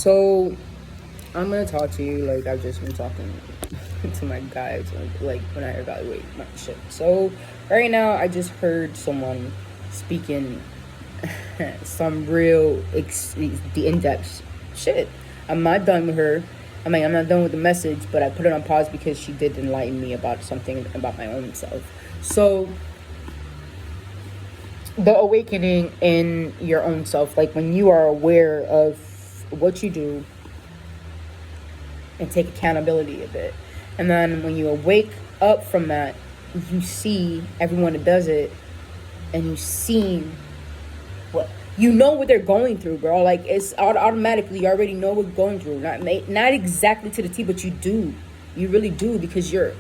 So I'm gonna talk to you like I've just been talking to my guys like when I evaluate my shit. So right now I just heard someone speaking some real the in-depth shit. I'm not done with her. I mean, I'm not done with the message, but I put it on pause because she did enlighten me about something about my own self. So the awakening in your own self, like when you are aware of what you do and take accountability of it. And then when you wake up from that, you see everyone that does it, and you see what you know what they're going through, bro. Like it's automatically you already know what's going through. Not exactly to the T, but you do. You really do, because you're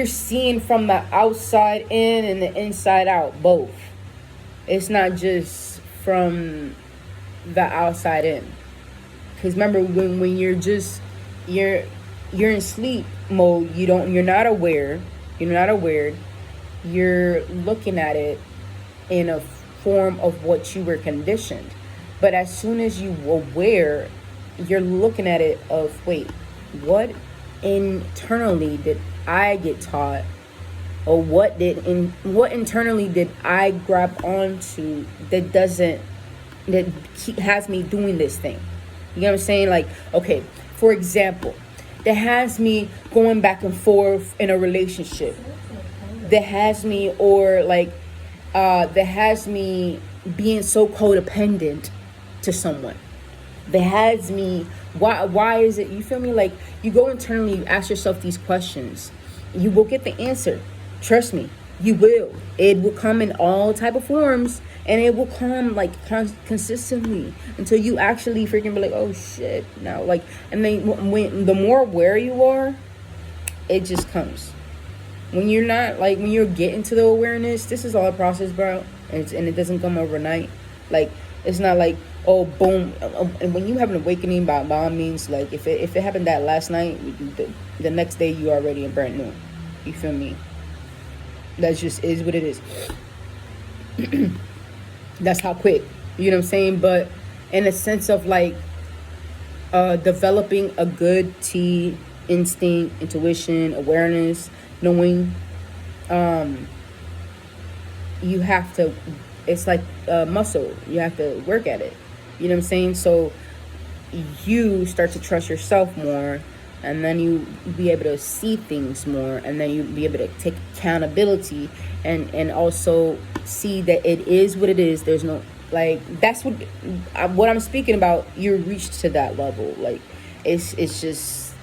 seeing from the outside in and the inside out, both. It's not just from the outside in. Because remember, when you're in sleep mode, you're not aware. You're looking at it in a form of what you were conditioned. But as soon as you aware, you're looking at it of, wait, what internally did I get taught, or what internally did I grab onto that has me doing this thing? You know what I'm saying? Like, okay, for example, that has me going back and forth in a relationship. That has me, or like, that has me being so codependent to someone. That has me, why is it, you feel me? Like, you go internally, you ask yourself these questions. You will get the answer. Trust me, you will. It will come in all type of forms, and it will come like consistently until you actually freaking be like, oh shit, now, like, and then when the more aware you are, it just comes. When you're not, like, when you're getting to the awareness, this is all a process, bro, and it doesn't come overnight. Like, it's not like, oh, boom. And when you have an awakening, by all means, like, if it happened that last night, the next day you already in brand new. You feel me? That just is what it is. That's how quick. You know what I'm saying? But in a sense of like developing a good T instinct, intuition, awareness, knowing, you have to, it's like a muscle. You have to work at it. You know what I'm saying? So you start to trust yourself more, and then you be able to see things more, and then you be able to take accountability, and also see that it is what it is. There's no, like, that's what I'm speaking about. You're reached to that level. Like, it's just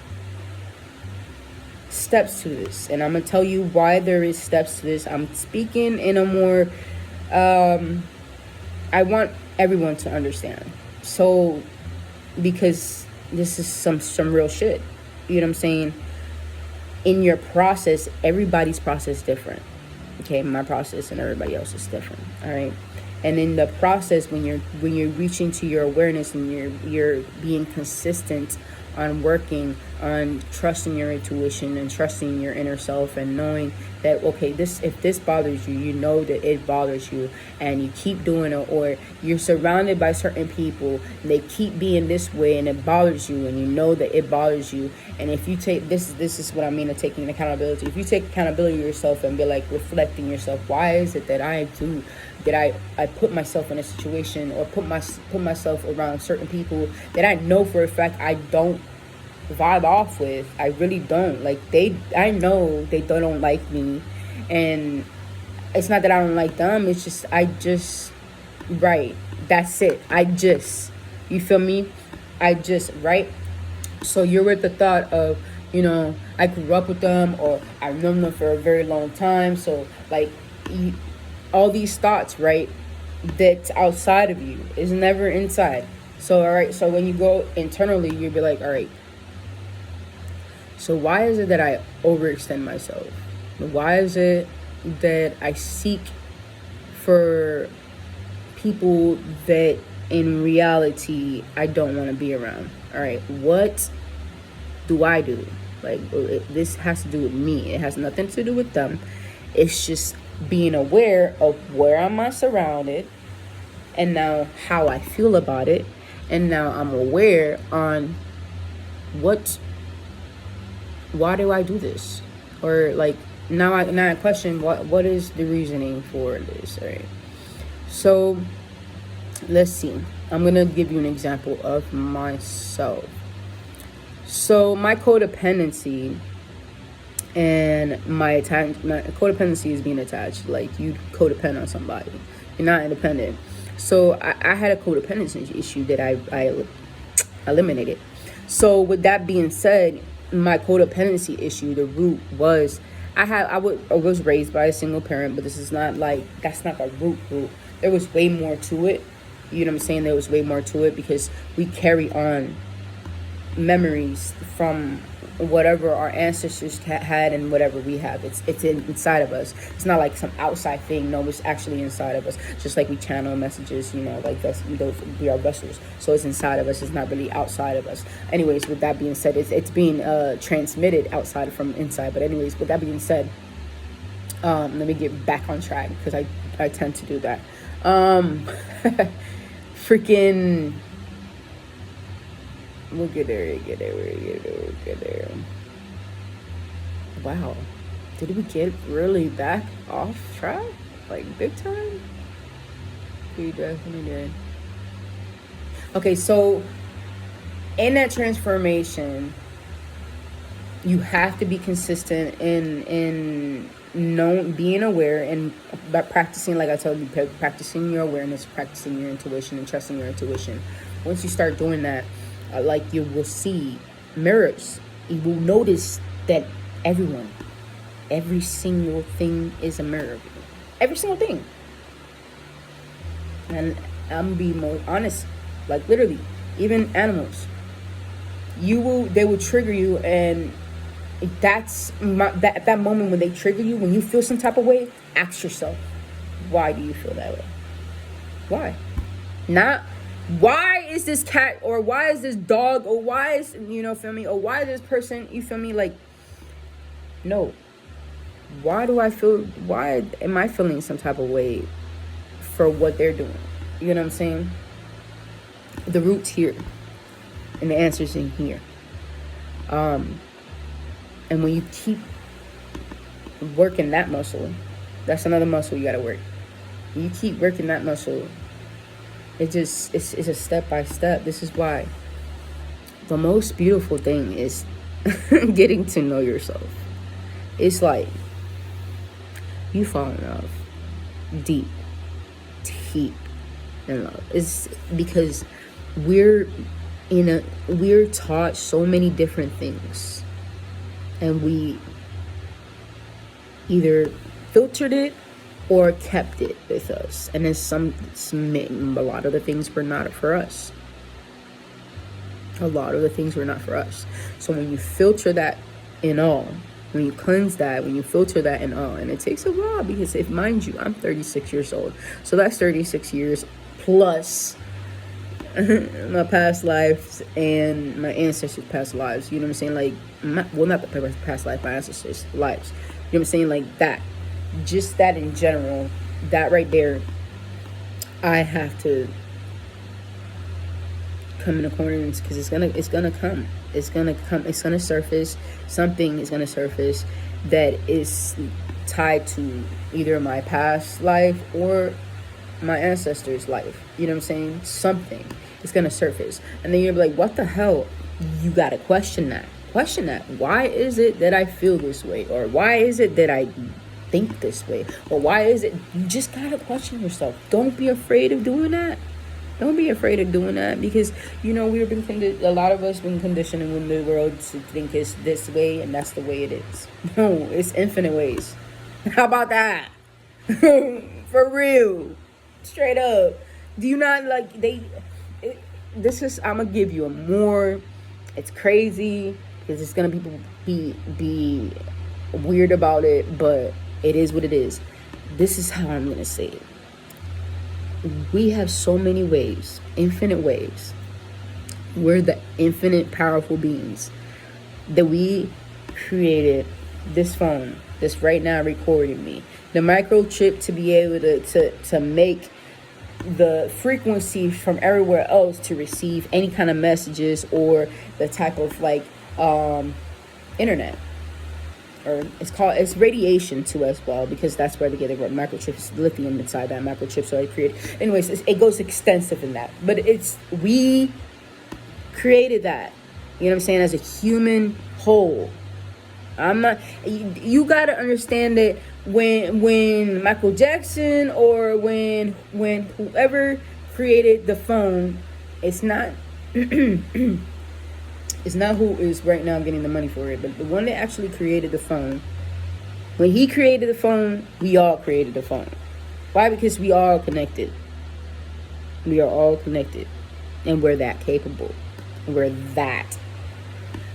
steps to this, and I'm gonna tell you why there is steps to this. I'm speaking in a more I want everyone to understand, so because this is some real shit. You know what I'm saying? In your process, everybody's process is different. Okay, my process and everybody else is different. All right. And in the process, when you're reaching to your awareness, and you're being consistent on working on trusting your intuition and trusting your inner self, and knowing that, okay, if this bothers you, you know that it bothers you, and you keep doing it, or you're surrounded by certain people and they keep being this way and it bothers you, and you know that it bothers you. And if you take this is what I mean of taking accountability. If you take accountability of yourself and be like reflecting yourself, why is it that I put myself in a situation, or put myself around certain people that I know for a fact I don't vibe off with. I really don't. Like, I know they don't like me, and it's not that I don't like them, it's just right, that's it. You feel me? Right? So you're with the thought of, I grew up with them, or I've known them for a very long time, so like, all these thoughts, right, that's outside of you is never inside. So all right, so when you go internally, you'll be like, all right, so why is it that I overextend myself? Why is it that I seek for people that in reality I don't want to be around? All right, what do I do? Like, this has to do with me. It has nothing to do with them. It's just being aware of where am I surrounded, and now how I feel about it, And now I'm aware on why do I do this? Or like, now I question what is the reasoning for this, right? So let's see. I'm gonna give you an example of myself. So my codependency and my codependency is being attached. Like, you codepend on somebody, you're not independent. So I had a codependency issue that I eliminated. So with that being said, my codependency issue, the root was I was raised by a single parent, but this is not like, that's not the root. There was way more to it. You know what I'm saying? There was way more to it because we carry on memories from whatever our ancestors had and whatever we have. It's inside of us. It's not like some outside thing. No, it's actually inside of us. Just like we channel messages, like we are vessels. So it's inside of us. It's not really outside of us. Anyways, with that being said, it's being transmitted outside from inside. But anyways, with that being said, let me get back on track because I tend to do that. Freaking. We'll get there. Wow. Did we get really back off track? Like, big time? We definitely did. Okay, so in that transformation, you have to be consistent in being aware, and by practicing, like I told you, practicing your awareness, practicing your intuition, and trusting your intuition. Once you start doing that, like, you will see mirrors. You will notice that every single thing is a mirror. Every single thing. And I'm being more honest, like, literally, even animals. They will trigger you, and that's that moment when they trigger you, when you feel some type of way, ask yourself, why do you feel that way? Why? Not why is this cat, or why is this dog, or why is, feel me, or why is this person, you feel me? Like, no. Why am I feeling some type of way for what they're doing? You know what I'm saying? The root's here, and the answer's in here. And when you keep working that muscle, that's another muscle you gotta work. You keep working that muscle. It's a step by step. This is why the most beautiful thing is getting to know yourself. It's like you fall in love, deep in love. It's because we're taught so many different things, and we either filtered it or kept it with us, and then a lot of the things were not for us. So when you filter that in all, when you cleanse that, when you filter that in all, and it takes a while, because if, mind you, I'm 36 years old, so that's 36 years plus my past lives and my ancestors' past lives. You know what I'm saying? Like, not the past life, my ancestors' lives. You know what I'm saying? Like that. Just that in general, that right there, I have to come in accordance, because it's gonna surface. Something is gonna surface that is tied to either my past life or my ancestors' life. You know what I'm saying? Something is gonna surface, and then you're like, what the hell? You gotta question that. Why is it that I feel this way? Or why is it that I think this way? Or why is it? You just gotta question yourself. Don't be afraid of doing that. Because a lot of us been conditioned in the world to think it's this way, and that's the way it is. No, it's infinite ways. How about that? For real, straight up. Do you not like I'm gonna give you a more. It's crazy because it's gonna be weird about it, but it is what it is. This is how I'm gonna say it. We have so many ways, infinite ways. We're the infinite powerful beings that we created this phone that's right now recording me. The microchip to be able to make the frequency from everywhere else to receive any kind of messages or the type of like internet. Or it's radiation too as well, because that's where they get the microchips, lithium inside that microchip, so it create. Anyways, it goes extensive in that, but we created that. You know what I'm saying? As a human whole, I'm not. You gotta understand that when Michael Jackson or when whoever created the phone, it's not. It's not who is right now getting the money for it, but the one that actually created the phone. When he created the phone, we all created the phone. Why? Because we are all connected. We are all connected, and we're that capable. We're that.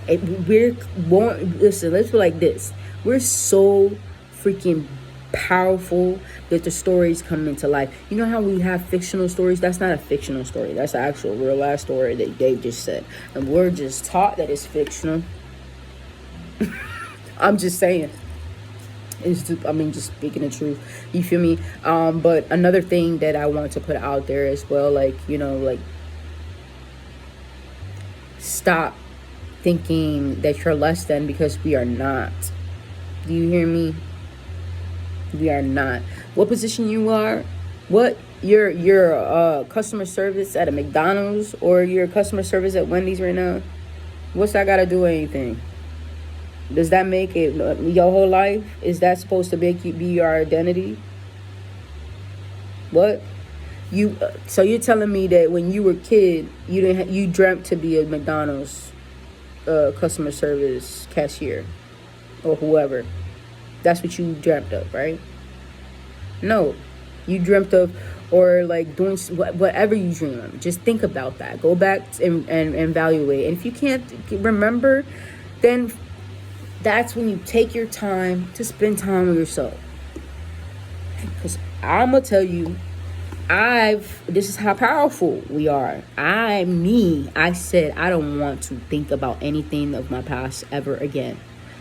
We're born. Listen, let's put it like this: we're so freaking powerful that the stories come into life. You know how we have fictional stories? That's not a fictional story. That's an actual real life story that Dave just said, and we're just taught that it's fictional. I'm just saying. Just speaking the truth. You feel me? But another thing that I want to put out there as well, like, stop thinking that you're less than, because we are not. Do you hear me? We are not. What position you are, what your customer service at a McDonald's or your customer service at Wendy's right now, what's that got to do with anything? Does that make it your whole life? Is that supposed to make you be your identity? What? So you're telling me that when you were a kid, you dreamt to be a McDonald's customer service cashier or whoever? That's what you dreamt of, right? No, you dreamt of, or like doing whatever you dream of. Just think about that. Go back and evaluate. And if you can't remember, then that's when you take your time to spend time with yourself. Because I'm going to tell you, this is how powerful we are. I said I don't want to think about anything of my past ever again.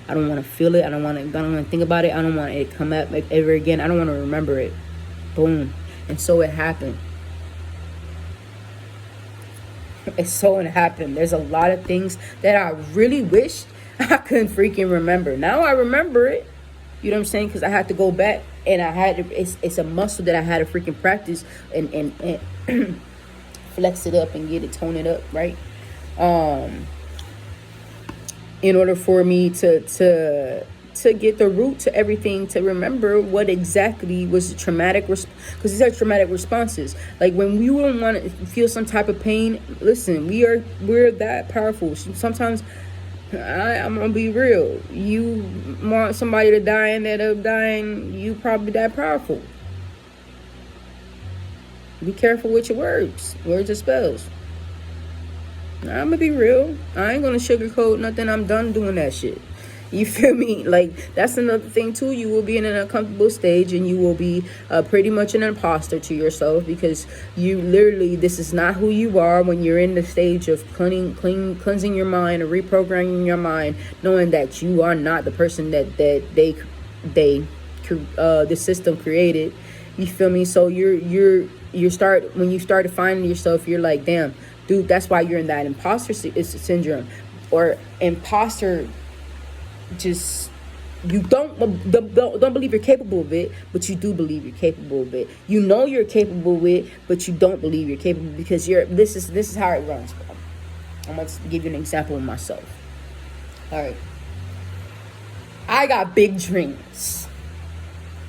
I don't want to feel it. I don't want to think about it. I don't want it to come up ever again. I don't want to remember it. Boom. And so it happened. It happened. There's a lot of things that I really wish I couldn't freaking remember. Now I remember it. You know what I'm saying? Because I had to go back, and I had to, it's a muscle that I had to freaking practice and flex it up and get it, tone it up, right? In order for me to get the root to everything, to remember what exactly was the traumatic response, because these are traumatic responses. Like when we don't want to feel some type of pain, listen, we're that powerful. Sometimes I'm gonna be real. You want somebody to die and end up dying, you probably that powerful. Be careful with your words are spells. I'm gonna be real. I ain't gonna sugarcoat nothing. I'm done doing that shit. You feel me? Like, that's another thing too. You will be in an uncomfortable stage, and you will be pretty much an imposter to yourself, because you literally, this is not who you are when you're in the stage of cleansing your mind or reprogramming your mind, knowing that you are not the person that the system created. You feel me? So when you start defining yourself, you're like, damn, dude, that's why you're in that imposter syndrome or imposter. Just, you don't believe you're capable of it, but you do believe you're capable of it. You know you're capable of it, but you don't believe you're capable, because this is how it runs, bro. I'm gonna give you an example of myself. All right, I got big dreams.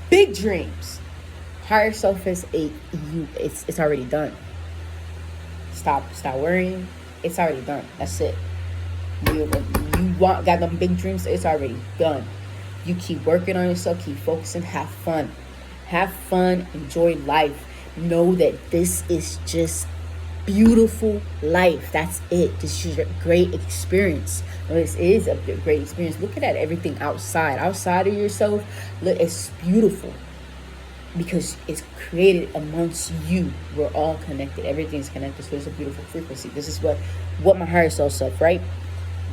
Big dreams. Higher self is it's already done. Stop worrying. It's already done. That's it. You got them big dreams. It's already done. You keep working on yourself. Keep focusing. Have fun. Enjoy life. Know that this is just beautiful life. That's it. This is a great experience. This is a great experience. Look at everything outside of yourself. Look, it's beautiful, because it's created amongst you. We're all connected. Everything's connected. So it's a beautiful frequency. This is what my higher self stuff, right?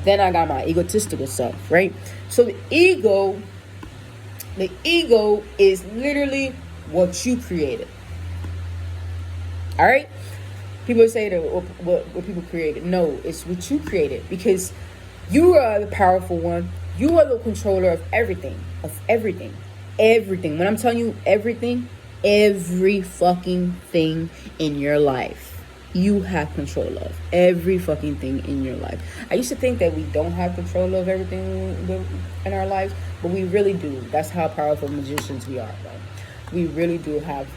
Then I got my egotistical self, right? So the ego is literally what you created. All right. People say that what people created. No, it's what you created, because you are the powerful one. You are the controller of everything. Of everything. Everything. When I'm telling you everything, every fucking thing in your life, you have control of. Every fucking thing in your life. I used to think that we don't have control of everything in our lives, but we really do. That's how powerful magicians we are, right? We really do have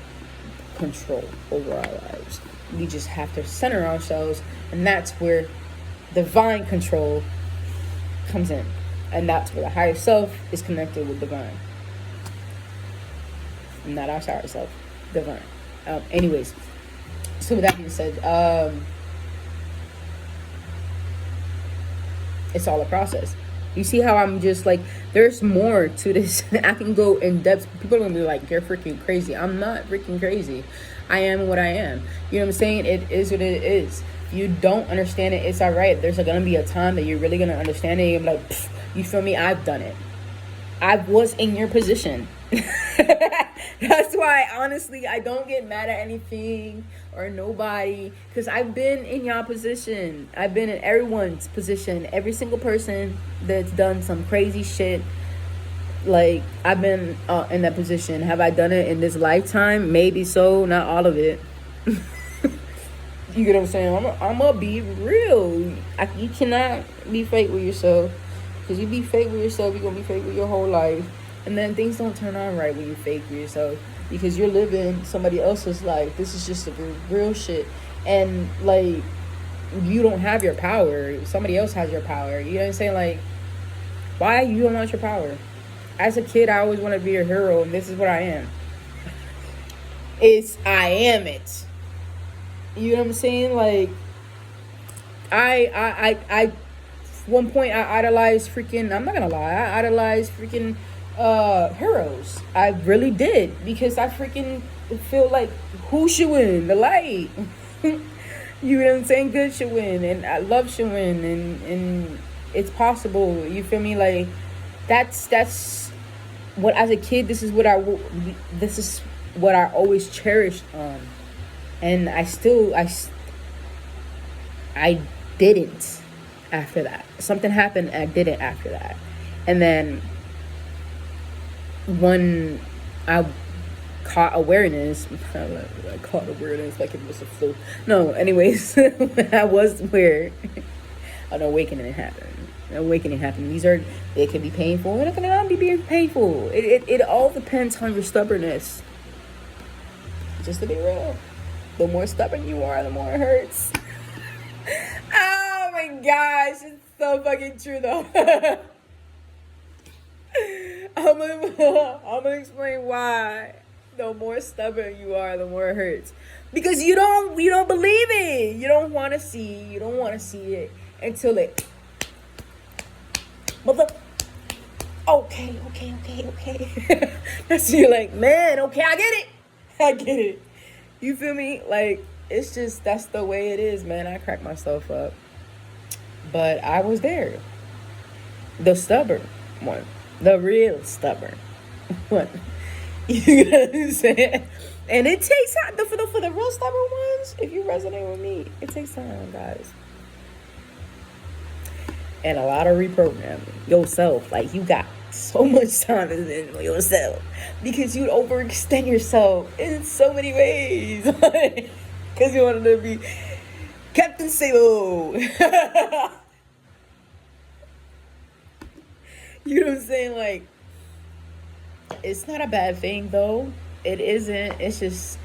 control over our lives. We just have to center ourselves, and that's where divine control comes in. And that's where the higher self is connected with divine. Not our higher self, divine. Anyways, so with that being said, it's all a process. You see how I'm just like, there's more to this. I can go in depth. People are gonna be like, you're freaking crazy. I'm not freaking crazy. I am what I am. You know what I'm saying? It is what it is. You don't understand it, it's all right. There's gonna be a time that you're really gonna understand it. And you're like, you feel me? I've done it. I was in your position. That's why, honestly, I don't get mad at anything or nobody, because I've been in your position. I've been in everyone's position. Every single person that's done some crazy shit, like, I've been in that position. Have I done it in this lifetime? Maybe so, not all of it. You get what I'm saying? I'm gonna be real. You cannot be fake with yourself, because you be fake with yourself, you're gonna be fake with your whole life. And then things don't turn on right when you fake for yourself, because you're living somebody else's life. This is just the real shit. And, like, you don't have your power. Somebody else has your power. You know what I'm saying? Like, why you don't want your power? As a kid, I always wanted to be a hero, and this is what I am. I am it. You know what I'm saying? Like, I one point I idolized freaking, I'm not gonna lie, I idolized freaking heroes. I really did, because I freaking feel like, who should win? The light. You know what I'm saying? Good should win, and I love should win, and it's possible. You feel me? Like, that's what, as a kid, this is what I always cherished. And I didn't after that. Something happened, and I didn't after that. And then when I caught awareness, I caught awareness like it was a flu. No, anyways, when I was aware, an awakening happened. It can be painful, and it can not be painful. It all depends on your stubbornness. Just to be real. The more stubborn you are, the more it hurts. Oh my gosh, it's so fucking true though. I'm gonna explain why. The more stubborn you are, the more it hurts. Because you don't believe it. You don't want to see it until it. Mother. Okay. That's you're like, man, okay, I get it. You feel me? Like, it's just, that's the way it is, man. I crack myself up. But I was there. The stubborn one. The real stubborn one. You know what I'm saying? And it takes time. For the real stubborn ones, if you resonate with me, it takes time, guys. And a lot of reprogramming yourself. Like, you got so much time in yourself, because you'd overextend yourself in so many ways. Because you wanted to be Captain Sabo. You know what I'm saying? Like, it's not a bad thing, though. It isn't. It's just,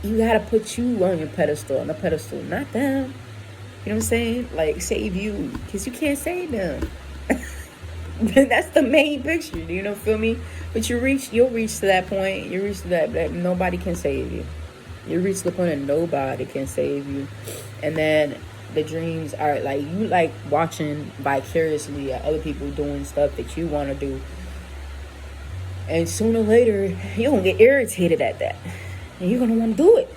you gotta put you on your pedestal, not them. You know what I'm saying? Like, save you, because you can't save them. That's the main picture. You know, feel me? But you'll reach to that point. You reach to that nobody can save you. You reach the point that nobody can save you. And then the dreams are like, you like watching vicariously at other people doing stuff that you want to do. And sooner or later, you're going to get irritated at that. And you're going to want to do it.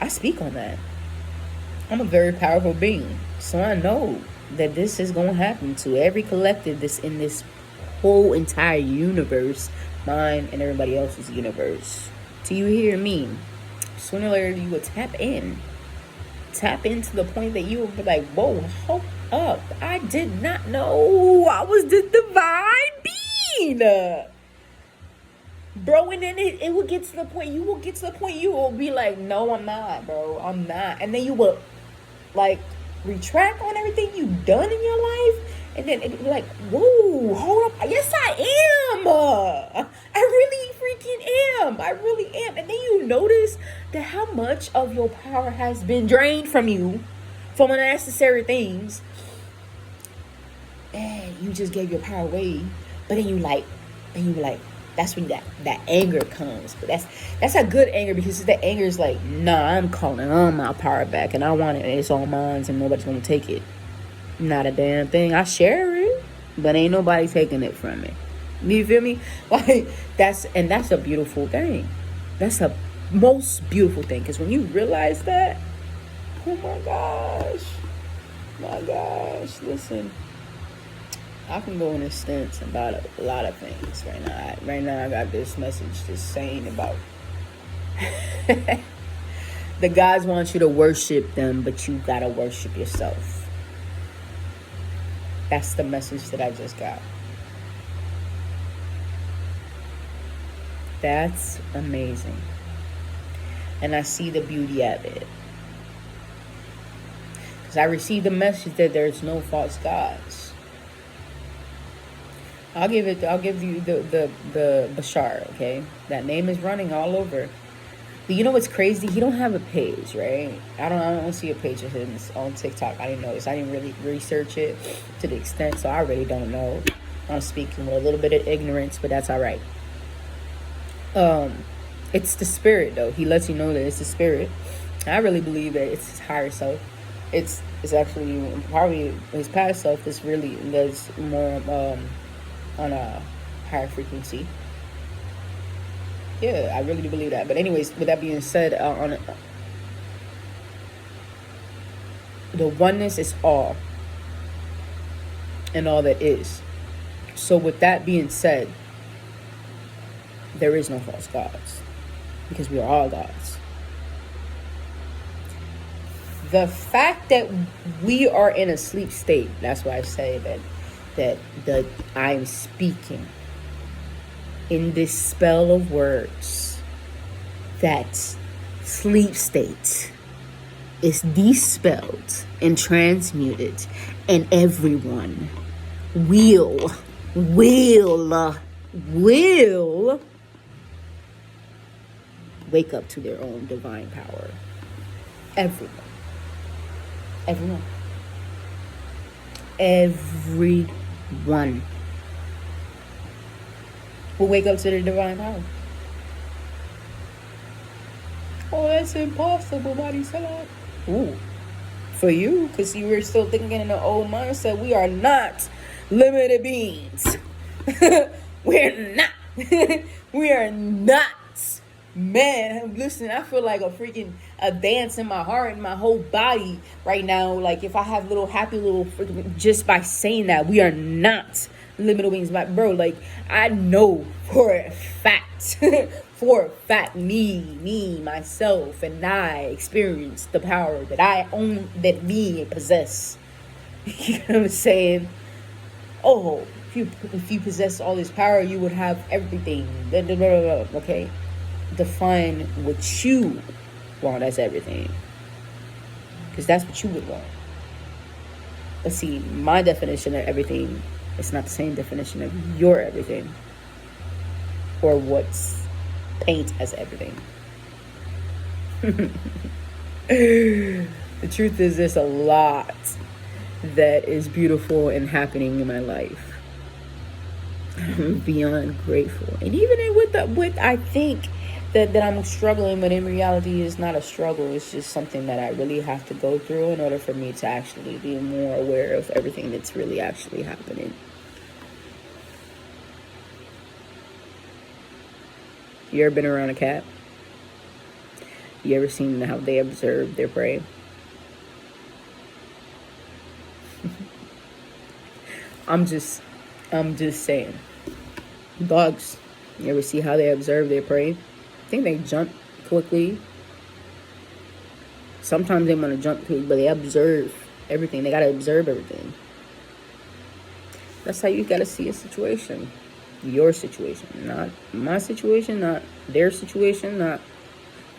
I speak on that. I'm a very powerful being. So I know that this is going to happen to every collective that's in this whole entire universe. Mine and everybody else's universe. Do you hear me? Sooner or later, you will tap in. Tap into the point that you will be like, whoa, hold up. I did not know I was this divine being. Bro, and then it will get to the point, you will be like, no, I'm not, bro. I'm not. And then you will, like, retract on everything you've done in your life. And then it'd be like, whoa, hold up. Yes, I am. I really freaking am. I really am. And then you notice that how much of your power has been drained from you from unnecessary things. And you just gave your power away. But then you like, that's when that anger comes. But that's a good anger, because the anger is like, nah, I'm calling on my power back, and I want it, and it's all mine, and nobody's gonna take it. Not a damn thing. I share it, but ain't nobody taking it from me. You feel me? Like, that's a beautiful thing. That's a most beautiful thing, because when you realize that, oh my gosh, listen. I can go in a stance about a lot of things right now. Right now, I got this message just saying about the gods want you to worship them, but you gotta worship yourself. That's the message that I just got. That's amazing. And I see the beauty of it. Because I received the message that there's no false gods. I'll give you the Bashar, okay? That name is running all over. But you know what's crazy? He don't have a page, right? I don't see a page of his on TikTok. I didn't notice. I didn't really research it to the extent, so I really don't know. I'm speaking with a little bit of ignorance, but that's all right. It's the spirit, though. He lets you know that it's the spirit. I really believe that it's his higher self. It's actually probably his past self that's more on a higher frequency. Yeah, I really do believe that. But anyways, with that being said, the oneness is all, and all that is. So with that being said, there is no false gods, because we are all gods. The fact that we are in a sleep state, that's why I say that I'm speaking in this spell of words, that sleep state is dispelled and transmuted, and everyone will wake up to their own divine power. Everyone will wake up to their divine power. Oh, that's impossible, Marisela. Ooh, for you, because you were still thinking in the old mindset. We are not limited beings. We're not. We are not. Man, listen, I feel like a dance in my heart and my whole body right now. Like, if I have just by saying that, we are not limited beings. Like, bro, like, I know for a fact, me, myself, and I experience the power that I own, that me possess. You know what I'm saying? Oh, if you possess all this power, you would have everything. Okay? Define what you want as everything, because that's what you would want. But see, my definition of everything is not the same definition of your everything, or what's paint as everything. The truth is, there's a lot that is beautiful and happening in my life. I'm beyond grateful, and even with I think that I'm struggling, but in reality it's not a struggle. It's just something that I really have to go through in order for me to actually be more aware of everything that's really actually happening. You ever been around a cat? You ever seen how they observe their prey? I'm just saying. Dogs, you ever see how they observe their prey? think they jump quickly. Sometimes they want to jump quickly, but they observe everything. They got to observe everything. That's how you got to see a situation. Your situation. Not my situation, not their situation, not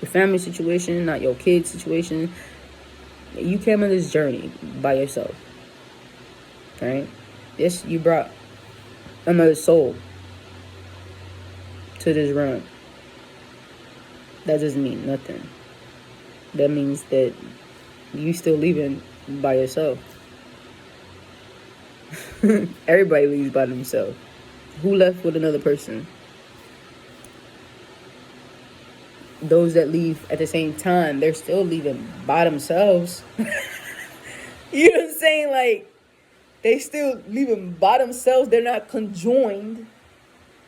your family situation, not your kid's situation. You came on this journey by yourself. Right? Yes, you brought another soul to this realm. That doesn't mean nothing. That means that you still leaving by yourself. Everybody leaves by themselves. Who left with another person? Those that leave at the same time, they're still leaving by themselves. You know what I'm saying? Like, they still leaving by themselves. They're not conjoined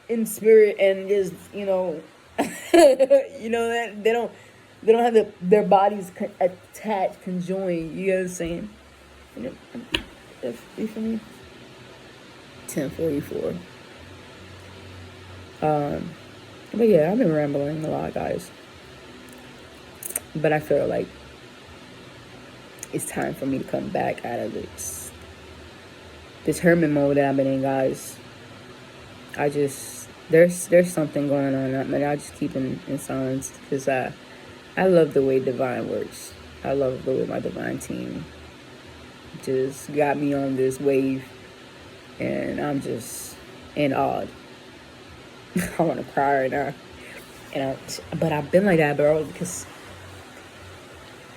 in spirit and just, you know, that they don't have their bodies attached, conjoined. You know what I'm saying? You feel me? 10:44. But yeah, I've been rambling a lot, guys. But I feel like it's time for me to come back out of this hermit mode that I've been in, guys. I just there's something going on. I mean, I just keep in silence because I love the way Divine works. I love the way my Divine team just got me on this wave, and I'm just in awe. I want to cry right now, but I've been like that, bro, because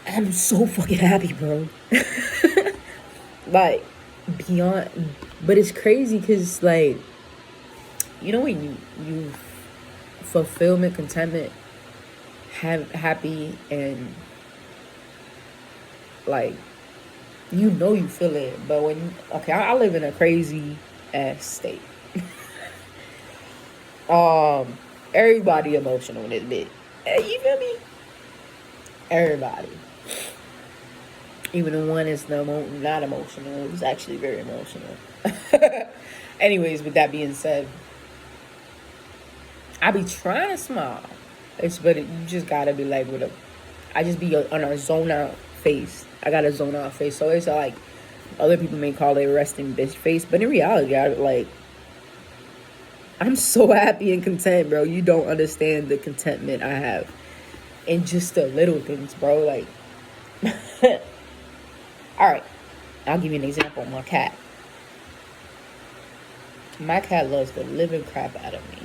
I'm so fucking happy, bro. Like, beyond, but it's crazy because, like, you know, when you fulfillment, contentment, happy, and like, you know you feel it, but when, okay, I live in a crazy ass state. Everybody emotional in this bit. You feel me? Everybody. Even the one that's not emotional, it was actually very emotional. Anyways, with that being said, I be trying to smile. But you just gotta be like I just be on a zone out face. I got a zone out face. So it's like, other people may call it resting bitch face, but in reality, I'm so happy and content, bro. You don't understand the contentment I have in just the little things, bro. Like, all right, I'll give you an example. My cat loves the living crap out of me.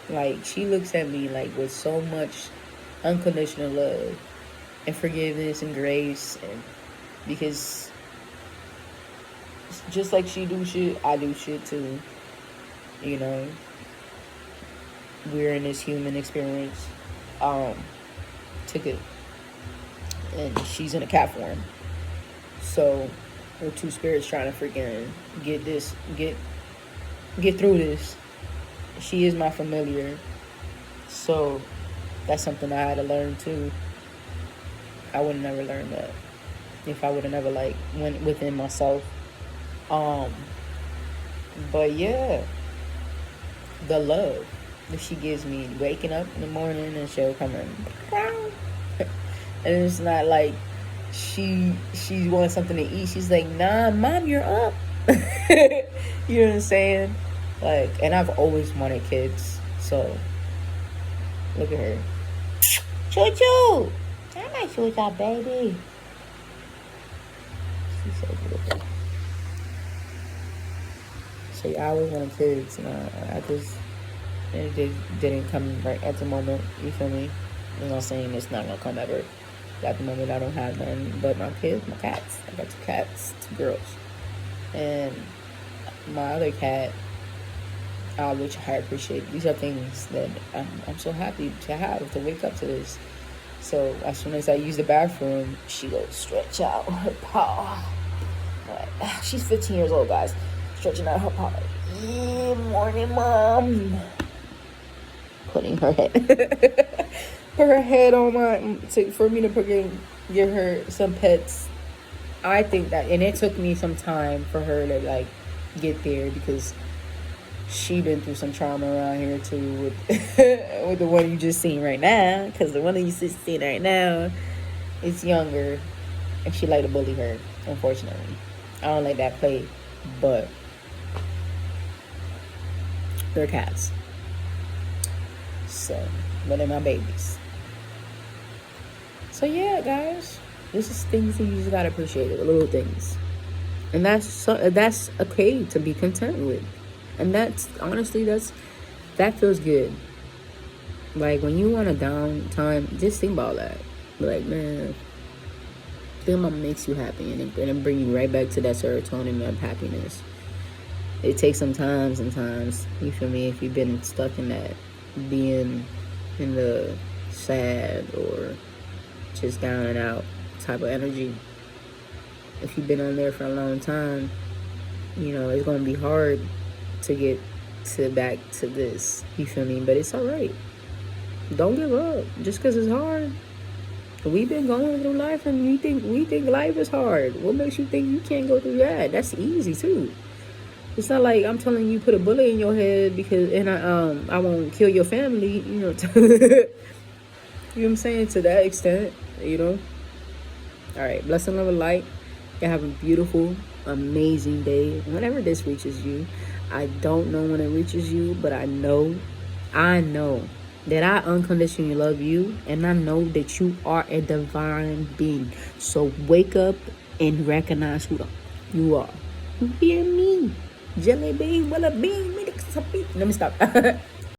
Like, she looks at me like with so much unconditional love and forgiveness and grace, and because just like she do shit, I do shit too. You know, we're in this human experience ticket, and she's in a cat form. So we're two spirits trying to freaking get through this. She is my familiar, so that's something I had to learn too. I would have never learned that if I would have never went within myself. But yeah, the love that she gives me, waking up in the morning and she'll come in, and it's not like she wants something to eat. She's like, nah, mom, you're up. You know what I'm saying? Like, and I've always wanted kids, so look at her. Choo-choo! I'm not sure it's our baby. She's so beautiful. So yeah, I always wanted kids, and it didn't come right at the moment. You feel me? I'm not saying it's not gonna come ever. At the moment, I don't have none, but my cats. I got 2 cats, 2 girls, and my other cat, which I appreciate. These are things that I'm so happy to wake up to this. So as soon as I use the bathroom, she goes stretch out her paw. Like, she's 15 years old, guys. Stretching out her paw. Yeah, morning, mom. Putting her head, put her head on for me to give her some pets. I think that, and it took me some time for her to get there, because She been through some trauma around here too with with the one you just seen right now. Because the one that you just seen right now is younger, and she like to bully her. Unfortunately, I don't like that play, but they're cats. So, but they're my babies. So yeah, guys, this is things that you just gotta appreciate, the little things, and that's okay to be content with, and that's honestly that feels good. Like when you want a down time, just think about that. Be like, man, think about what makes you happy, and it bring you right back to that serotonin of happiness. It takes some time, sometimes, you feel me, if you've been stuck in that, being in the sad or just down and out type of energy. If you've been on there for a long time, it's going to be hard to get to back to this, you feel me, but it's all right. Don't give up just because it's hard. We've been going through life, and we think life is hard. What makes you think you can't go through that? That's easy too. It's not like I'm telling you put a bullet in your head and I won't kill your family, you know. You know what I'm saying, to that extent, All right, blessing, love, and light. You have a beautiful, amazing day. Whenever this reaches you, I don't know when it reaches you, but I know that I unconditionally love you, and I know that you are a divine being. So wake up and recognize who you are. You hear me? Jelly bean, well a bean, let me stop.